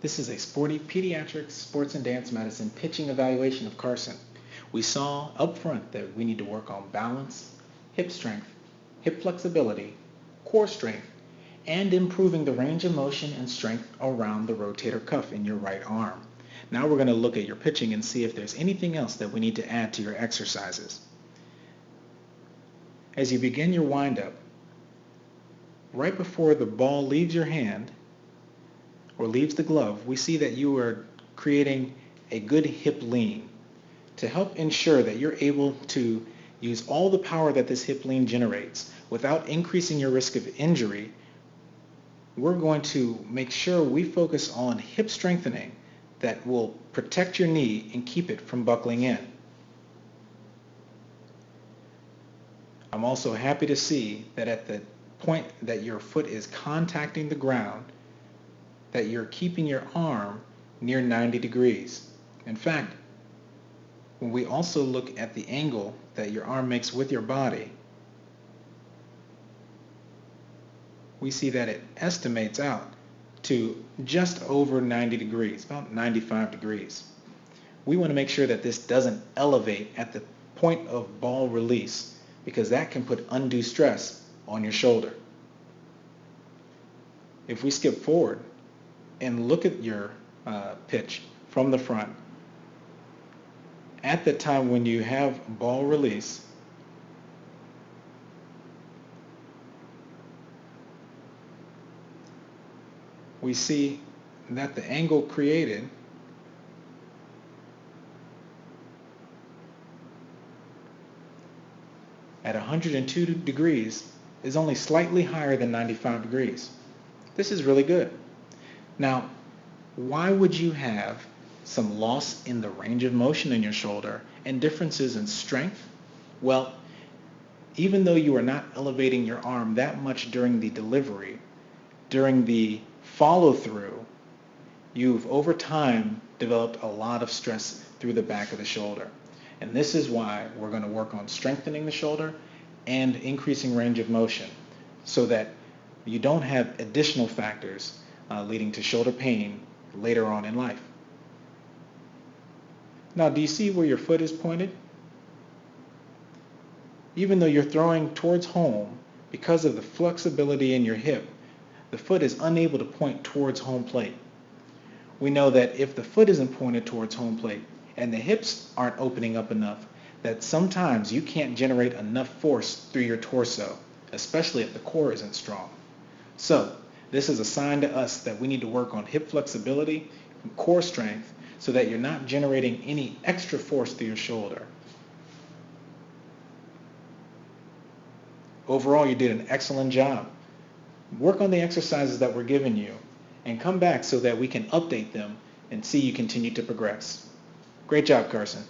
This is a sporty pediatric sports and dance medicine pitching evaluation of Carson. We saw up front that we need to work on balance, hip strength, hip flexibility, core strength, and improving the range of motion and strength around the rotator cuff in your right arm. Now we're going to look at your pitching and see if there's anything else that we need to add to your exercises. As you begin your windup, right before the ball leaves your hand, or leaves the glove, we see that you are creating a good hip lean. To help ensure that you're able to use all the power that this hip lean generates without increasing your risk of injury, we're going to make sure we focus on hip strengthening that will protect your knee and keep it from buckling in. I'm also happy to see that at the point that your foot is contacting the ground, that you're keeping your arm near 90 degrees. In fact, when we also look at the angle that your arm makes with your body, we see that it estimates out to just over 90 degrees, about 95 degrees. We want to make sure that this doesn't elevate at the point of ball release, because that can put undue stress on your shoulder. If we skip forward and look at your pitch from the front, at the time when you have ball release, we see that the angle created at 102 degrees is only slightly higher than 95 degrees. This is really good. Now, why would you have some loss in the range of motion in your shoulder and differences in strength? Well, even though you are not elevating your arm that much during the delivery, during the follow-through, you've over time developed a lot of stress through the back of the shoulder. And this is why we're going to work on strengthening the shoulder and increasing range of motion so that you don't have additional factors leading to shoulder pain later on in life. Now, do you see where your foot is pointed? Even though you're throwing towards home, because of the flexibility in your hip, the foot is unable to point towards home plate. We know that if the foot isn't pointed towards home plate and the hips aren't opening up enough, that sometimes you can't generate enough force through your torso, especially if the core isn't strong. So, this is a sign to us that we need to work on hip flexibility and core strength so that you're not generating any extra force through your shoulder. Overall, you did an excellent job. Work on the exercises that we're giving you and come back so that we can update them and see you continue to progress. Great job, Carson.